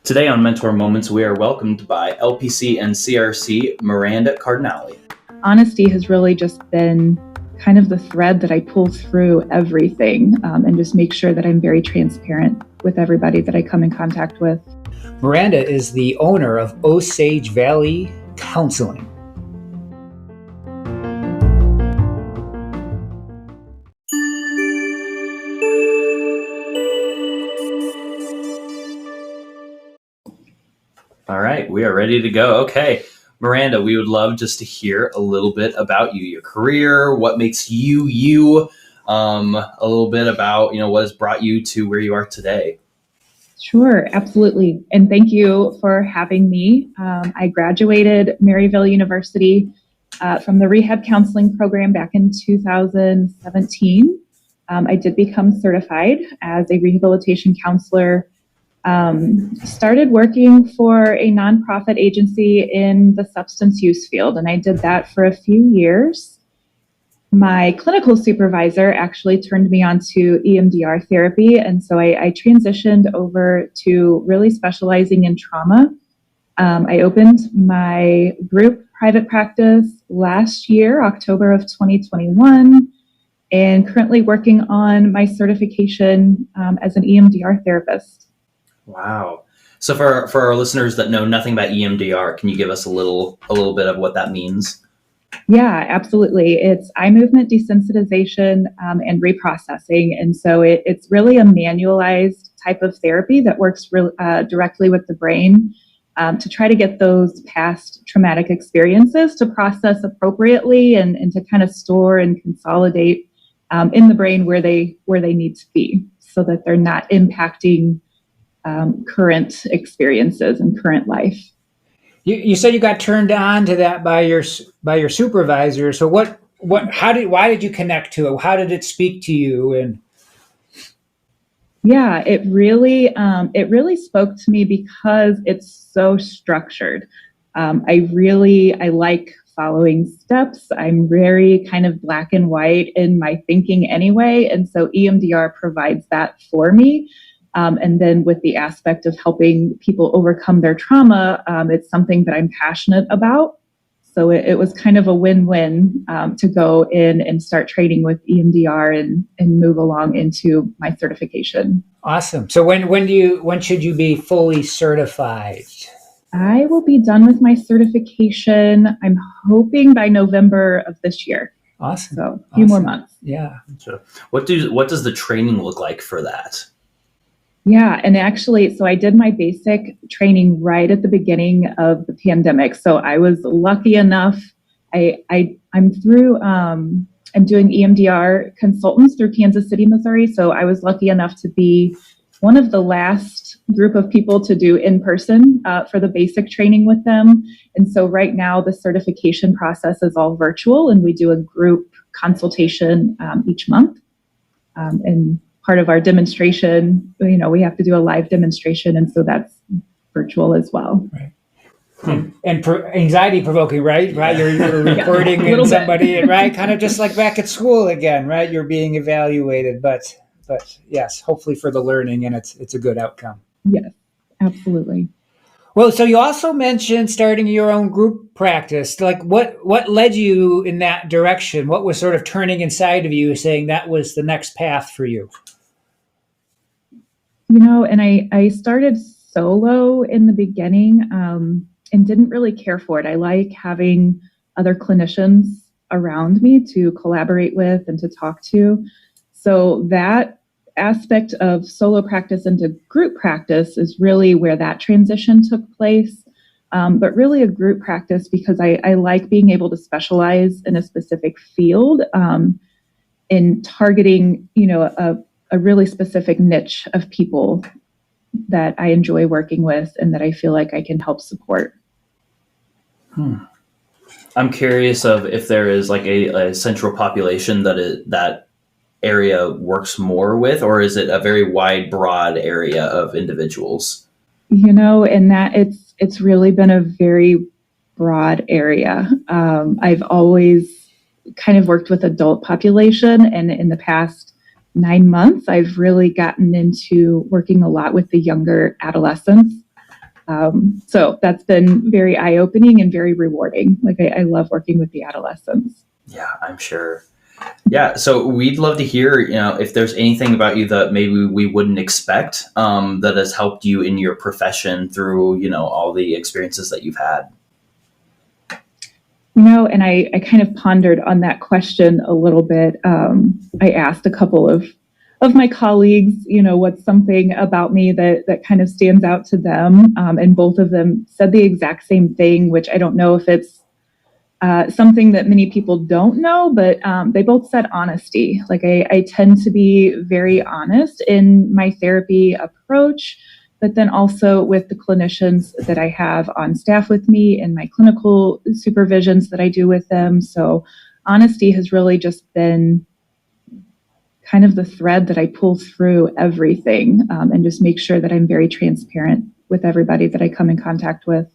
Today on Mentor Moments, we are welcomed by LPC and CRC Mirranda Cardinali. Honesty has really just been kind of the thread that I pull through everything, and just make sure that I'm very transparent with everybody that I come in contact with. Mirranda is the owner of Osage Valley Counseling. All right, we are ready to go. Okay, Mirranda, we would love just to hear a little bit about you, your career, what makes you you, a little bit about, what has brought you to where you are today. Sure, absolutely. And thank you for having me. I graduated Maryville University from the rehab counseling program back in 2017. I did become certified as a rehabilitation counselor. Started working for a nonprofit agency in the substance use field, and I did that for a few years. My clinical supervisor actually turned me on to EMDR therapy, and so I transitioned over to really specializing in trauma. I opened my group private practice last year, October of 2021, and currently working on my certification as an EMDR therapist. Wow. So for our listeners that know nothing about EMDR, can you give us a little bit of what that means? Yeah, absolutely. It's eye movement desensitization and reprocessing. And so it's really a manualized type of therapy that works directly with the brain to try to get those past traumatic experiences to process appropriately and to kind of store and consolidate in the brain where they need to be, so that they're not impacting current experiences and current life. You said you got turned on to that by your supervisor. So why did you connect to it? How did it speak to you? And yeah, it really spoke to me because it's so structured. I like following steps. I'm very kind of black and white in my thinking anyway, and so EMDR provides that for me. And then with the aspect of helping people overcome their trauma, it's something that I'm passionate about. So it was kind of a win-win to go in and start training with EMDR and move along into my certification. Awesome. So when should you be fully certified? I will be done with my certification, I'm hoping by November of this year. Awesome. So a few more months. Yeah. So what does the training look like for that? Yeah, and actually, so I did my basic training right at the beginning of the pandemic. So I was lucky enough. I'm doing EMDR consultants through Kansas City, Missouri. So I was lucky enough to be one of the last group of people to do in person for the basic training with them. And so right now the certification process is all virtual, and we do a group consultation each month. And part of our demonstration, we have to do a live demonstration, and so that's virtual as well. Right. And anxiety provoking, right? Right. You're recording and somebody, right? Kind of just like back at school again, right? You're being evaluated, but yes, hopefully for the learning, and it's a good outcome. Yes, absolutely. Well, so you also mentioned starting your own group practice. Like what led you in that direction? What was sort of turning inside of you saying that was the next path for you? And I started solo in the beginning and didn't really care for it. I like having other clinicians around me to collaborate with and to talk to. So that aspect of solo practice into group practice is really where that transition took place. But really a group practice because I like being able to specialize in a specific field in targeting, a really specific niche of people that I enjoy working with and that I feel like I can help support. I'm curious of if there is like a central population that area works more with, or is it a very wide, broad area of individuals? And that it's really been a very broad area. I've always kind of worked with adult population, and in the past 9 months, I've really gotten into working a lot with the younger adolescents. So that's been very eye-opening and very rewarding. Like I love working with the adolescents. Yeah, I'm sure. Yeah, so we'd love to hear, if there's anything about you that maybe we wouldn't expect, that has helped you in your profession through, all the experiences that you've had. And I kind of pondered on that question a little bit. I asked a couple of my colleagues, what's something about me that kind of stands out to them. And both of them said the exact same thing, which I don't know if it's something that many people don't know, but they both said honesty. Like I tend to be very honest in my therapy approach, but then also with the clinicians that I have on staff with me and my clinical supervisions that I do with them. So honesty has really just been kind of the thread that I pull through everything, and just make sure that I'm very transparent with everybody that I come in contact with.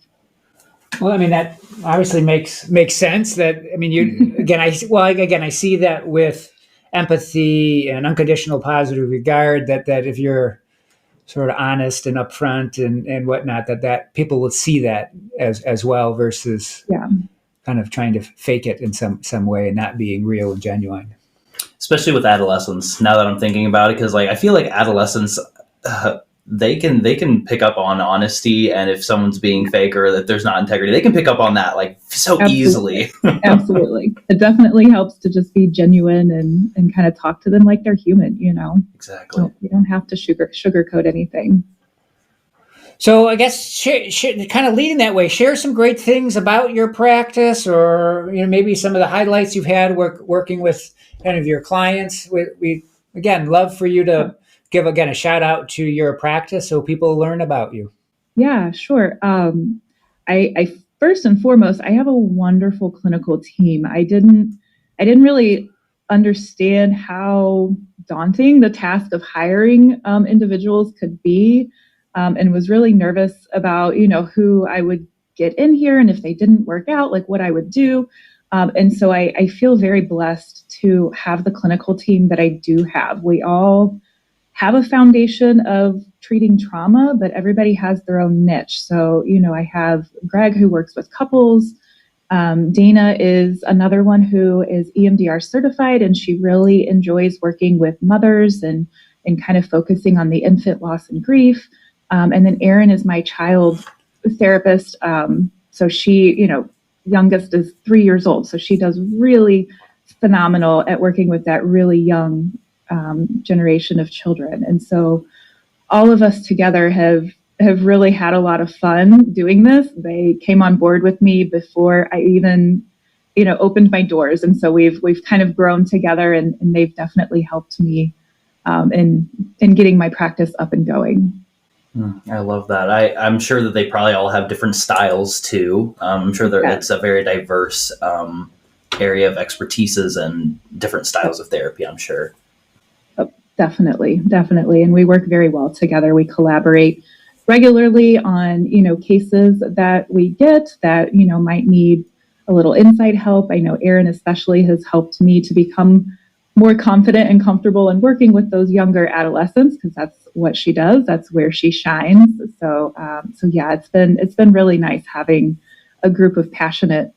Well, I mean, that obviously makes sense. That, I mean, you I see that with empathy and unconditional positive regard, that if you're sort of honest and upfront and whatnot, that people will see that as well, versus kind of trying to fake it in some way and not being real and genuine. Especially with adolescents, now that I'm thinking about it, because I feel like adolescents, they can pick up on honesty, and if someone's being fake or that there's not integrity, they can pick up on that so Absolutely. Easily. Absolutely. It definitely helps to just be genuine and kind of talk to them like they're human, Exactly. So you don't have to sugarcoat anything. So I guess kind of leading that way, share some great things about your practice, or maybe some of the highlights you've had working with kind of your clients. We again love for you to give again a shout out to your practice so people learn about you. Yeah, sure. I first and foremost, I have a wonderful clinical team. I didn't really understand how daunting the task of hiring individuals could be, and was really nervous about who I would get in here, and if they didn't work out, like what I would do. And so I feel very blessed to have the clinical team that I do have. We all have a foundation of treating trauma, but everybody has their own niche. So, I have Greg, who works with couples. Dana is another one who is EMDR certified, and she really enjoys working with mothers and kind of focusing on the infant loss and grief. And then Erin is my child therapist. So she, youngest is 3 years old. So she does really phenomenal at working with that really young generation of children. And so all of us together have really had a lot of fun doing this. They came on board with me before I even, opened my doors. And so we've kind of grown together, and they've definitely helped me in getting my practice up and going. I love that. I'm sure that they probably all have different styles too. I'm sure it's a very diverse area of expertises and different styles of therapy, I'm sure. Definitely. And we work very well together. We collaborate regularly on, cases that we get that, might need a little inside help. I know Erin especially has helped me to become more confident and comfortable in working with those younger adolescents, because that's what she does. That's where she shines. So yeah, it's been really nice having a group of passionate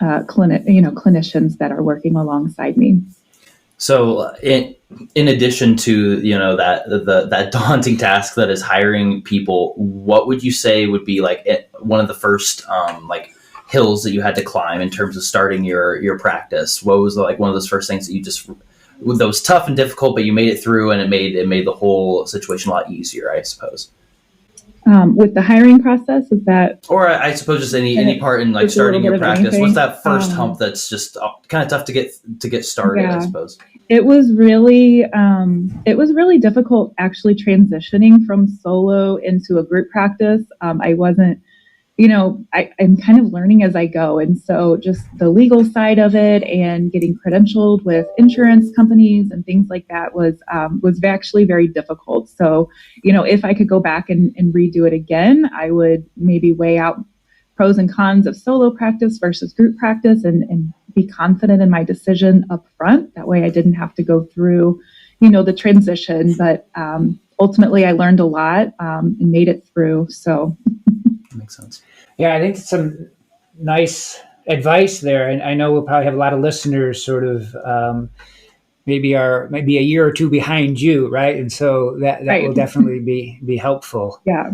clinicians that are working alongside me. So in addition to, that daunting task that is hiring people, what would you say would be one of the first hills that you had to climb in terms of starting your practice? What was one of those first things that you just, that was tough and difficult, but you made it through, and it made the whole situation a lot easier, I suppose? With the hiring process, is that? Or I suppose just any part in starting your practice. What's that first hump that's just kind of tough to get started? Yeah. I suppose it was really difficult actually transitioning from solo into a group practice. I wasn't, I'm kind of learning as I go, and so just the legal side of it and getting credentialed with insurance companies and things like that was actually very difficult. So, if I could go back and redo it again, I would maybe weigh out pros and cons of solo practice versus group practice and be confident in my decision up front. That way I didn't have to go through, the transition. But ultimately I learned a lot and made it through. So that makes sense. Yeah, I think some nice advice there. And I know we'll probably have a lot of listeners sort of maybe a year or two behind you, right? And so that Right. will definitely be helpful. Yeah.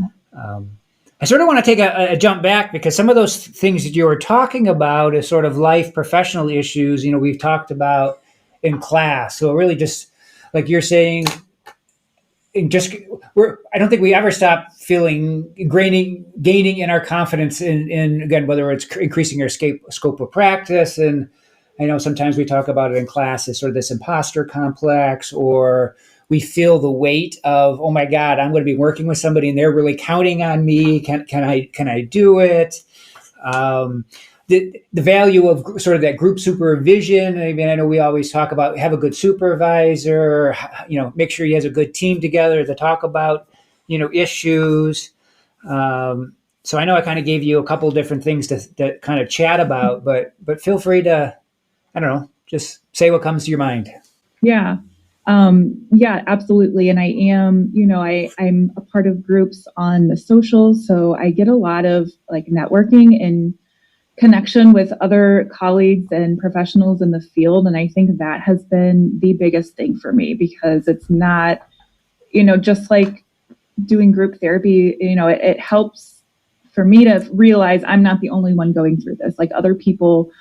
I sort of want to take a jump back because some of those things that you were talking about is sort of life professional issues, we've talked about in class. So really just like you're saying, I don't think we ever stop feeling gaining in our confidence in again, whether it's increasing our scope of practice. And I know sometimes we talk about it in class as sort of this imposter complex, or we feel the weight of, oh my God, I'm going to be working with somebody and they're really counting on me. Can I do it? The value of sort of that group supervision. I mean, I know we always talk about have a good supervisor, make sure he has a good team together to talk about, issues. So I know I kind of gave you a couple of different things to kind of chat about, but feel free to, I don't know, just say what comes to your mind. Yeah. Yeah, absolutely. And I am, I'm a part of groups on the socials. So I get a lot of like networking and connection with other colleagues and professionals in the field. And I think that has been the biggest thing for me because it's not, just like doing group therapy, it helps for me to realize I'm not the only one going through this. Like other people,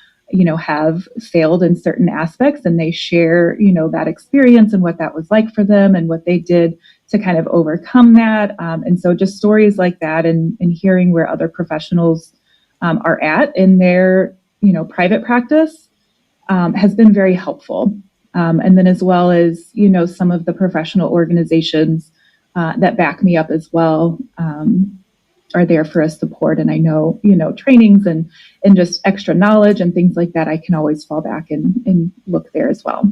have failed in certain aspects and they share, that experience and what that was like for them and what they did to kind of overcome that. And so just stories like that and hearing where other professionals are at in their, private practice has been very helpful. And then as well as, some of the professional organizations that back me up as well are there for us support. And I know, trainings and just extra knowledge and things like that, I can always fall back and look there as well.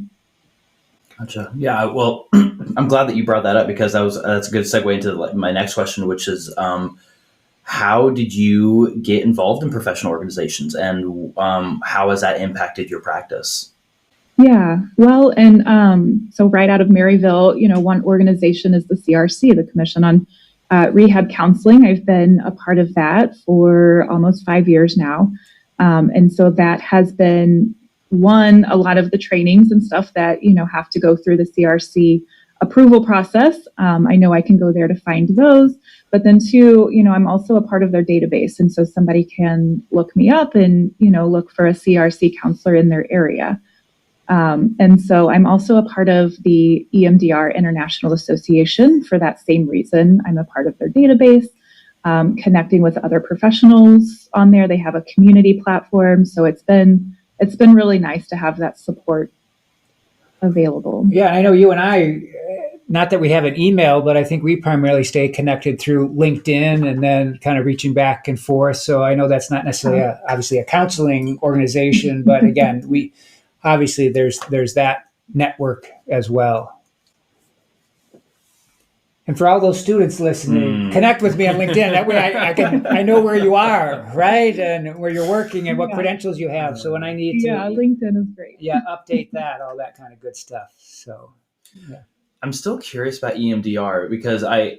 Gotcha. Yeah. Well, I'm glad that you brought that up because that's a good segue into my next question, which is, how did you get involved in professional organizations and how has that impacted your practice? Yeah, well, and so right out of Maryville, one organization is the CRC, the Commission on Rehab Counseling. I've been a part of that for almost 5 years now. And so that has been a lot of the trainings and stuff that, have to go through the CRC approval process. I know I can go there to find those, but then two, I'm also a part of their database. And so somebody can look me up and, look for a CRC counselor in their area. And so I'm also a part of the EMDR International Association for that same reason. I'm a part of their database, connecting with other professionals on there. They have a community platform. So it's been really nice to have that support available. Yeah, I know you and I, not that we have an email, but I think we primarily stay connected through LinkedIn and then kind of reaching back and forth. So I know that's not necessarily obviously a counseling organization, but again, obviously there's that network as well. And for all those students listening, connect with me on LinkedIn. That way I know where you are, right? And where you're working and what credentials you have. So when I need to LinkedIn is great. Update that, all that kind of good stuff. So yeah. I'm still curious about EMDR because I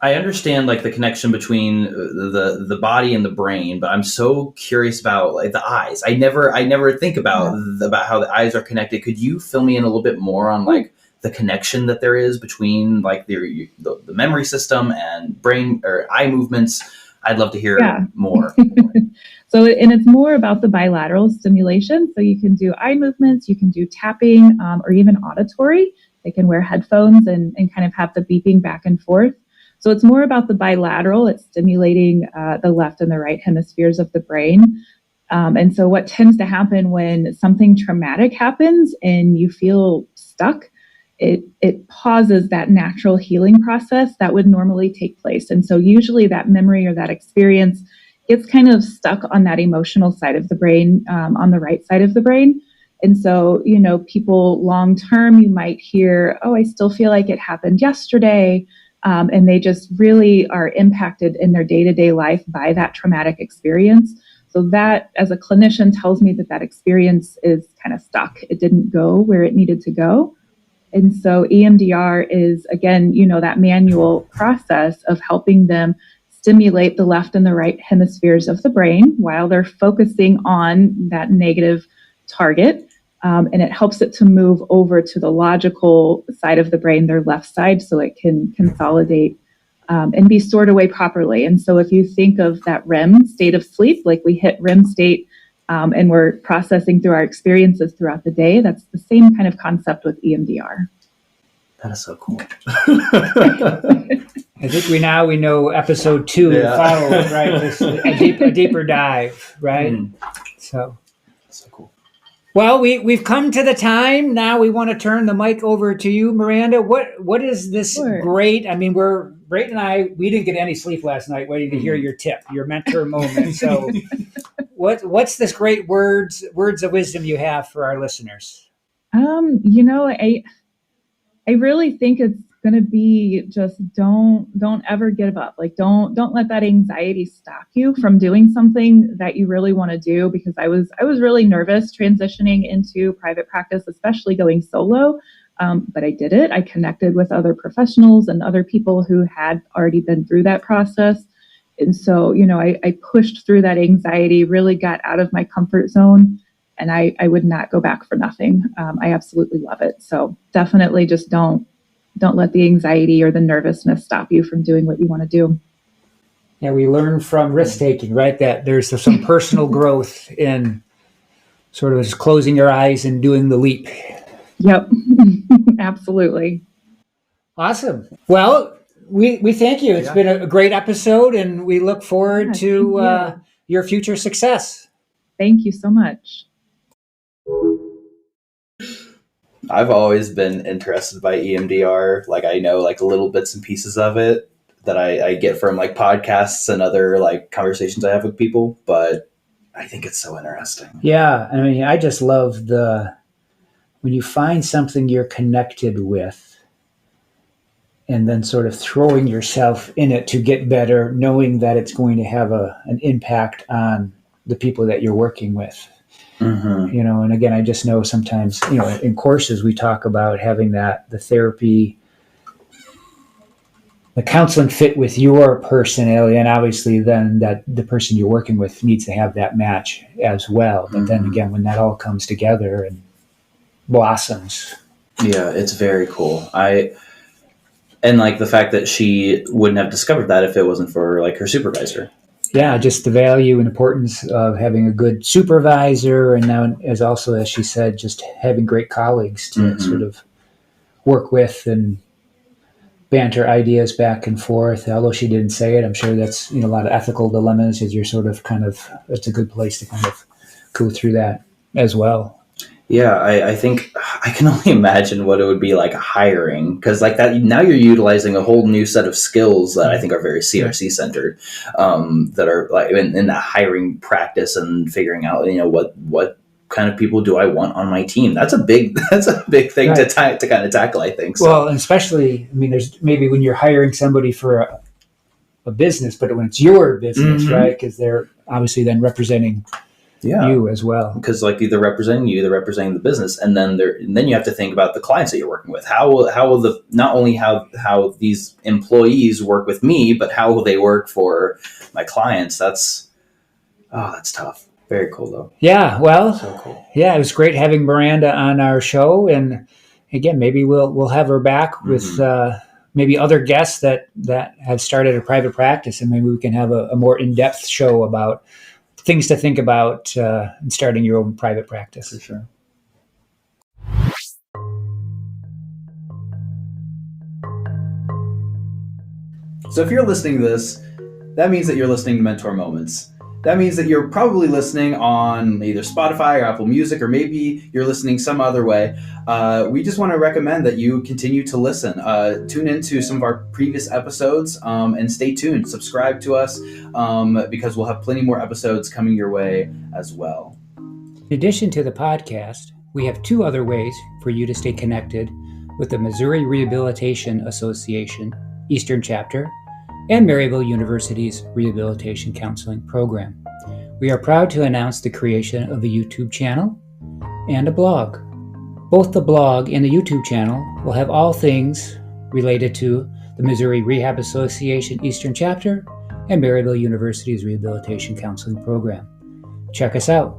understand like the connection between the body and the brain, but I'm so curious about like the eyes. I never think about how the eyes are connected. Could you fill me in a little bit more on like the connection that there is between like the memory system and brain or eye movements? I'd love to hear more. So, and it's more about the bilateral stimulation. So you can do eye movements, you can do tapping, or even auditory. They can wear headphones and kind of have the beeping back and forth. So it's more about the bilateral. It's stimulating the left and the right hemispheres of the brain. And so what tends to happen when something traumatic happens and you feel stuck, it pauses that natural healing process that would normally take place. And so usually that memory or that experience gets kind of stuck on that emotional side of the brain, on the right side of the brain. And so, people long term, you might hear, oh, I still feel like it happened yesterday. And they just really are impacted in their day-to-day life by that traumatic experience. So that, as a clinician, tells me that that experience is kind of stuck. It didn't go where it needed to go. And so EMDR is, again, that manual process of helping them stimulate the left and the right hemispheres of the brain while they're focusing on that negative target. And it helps it to move over to the logical side of the brain, their left side, so it can consolidate and be stored away properly. And so if you think of that REM state of sleep, like we hit REM state and we're processing through our experiences throughout the day, that's the same kind of concept with EMDR. That is so cool. I think we know episode 2 follows, right? Just a deeper dive, right? So cool. Well, we've come to the time now. We want to turn the mic over to you, Miranda. What is this great? I mean, Brayden and I, we didn't get any sleep last night waiting to hear your tip, your mentor moment. So what's this great words of wisdom you have for our listeners? I really think it's going to be just don't ever give up. Like don't let that anxiety stop you from doing something that you really want to do, because I was really nervous transitioning into private practice, especially going solo. But I did it. I connected with other professionals and other people who had already been through that process. And so, I pushed through that anxiety, really got out of my comfort zone. And I would not go back for nothing. I absolutely love it. So definitely just don't let the anxiety or the nervousness stop you from doing what you want to do. Yeah, we learn from risk-taking, right? That there's some personal growth in sort of just closing your eyes and doing the leap. Yep, absolutely. Awesome. Well, we thank you. It's been a great episode, and we look forward to your future success. Thank you so much. I've always been interested by EMDR. Like I know like little bits and pieces of it that I get from like podcasts and other like conversations I have with people, but I think it's so interesting. Yeah. I mean, I just love when you find something you're connected with and then sort of throwing yourself in it to get better, knowing that it's going to have an impact on the people that you're working with. Mm-hmm. And again, I just know sometimes, in courses we talk about having the therapy, the counseling fit with your personality, and obviously then that the person you're working with needs to have that match as well. But then again, when that all comes together and blossoms. Yeah, it's very cool. And like the fact that she wouldn't have discovered that if it wasn't for like her supervisor. Yeah, just the value and importance of having a good supervisor, and now, as she said, just having great colleagues to sort of work with and banter ideas back and forth. Although she didn't say it, I'm sure that's a lot of ethical dilemmas as you're sort of it's a good place to kind of go through that as well. Yeah, I think I can only imagine what it would be like hiring, because like that now you're utilizing a whole new set of skills that I think are very CRC centered, that are like in that hiring practice and figuring out what kind of people do I want on my team. That's a big thing to kind of tackle, I think. So. Well, and especially there's maybe when you're hiring somebody for a business, but when it's your business, right? Because they're obviously then representing. Yeah, you as well, because like they're representing you, they're representing the business, and then you have to think about the clients that you're working with. How will not only how these employees work with me, but how will they work for my clients? That's tough. Very cool though. Yeah, well, so cool. Yeah, it was great having Miranda on our show, and again, maybe we'll have her back with maybe other guests that have started a private practice, and maybe we can have a more in-depth show about things to think about in starting your own private practice. For sure. So if you're listening to this, that means that you're listening to Mentor Moments. That means that you're probably listening on either Spotify or Apple Music, or maybe you're listening some other way. We just want to recommend that you continue to listen. Tune into some of our previous episodes and stay tuned. Subscribe to us because we'll have plenty more episodes coming your way as well. In addition to the podcast, we have 2 other ways for you to stay connected with the Missouri Rehabilitation Association Eastern Chapter and Maryville University's Rehabilitation Counseling Program. We are proud to announce the creation of a YouTube channel and a blog. Both the blog and the YouTube channel will have all things related to the Missouri Rehab Association Eastern Chapter and Maryville University's Rehabilitation Counseling Program. Check us out.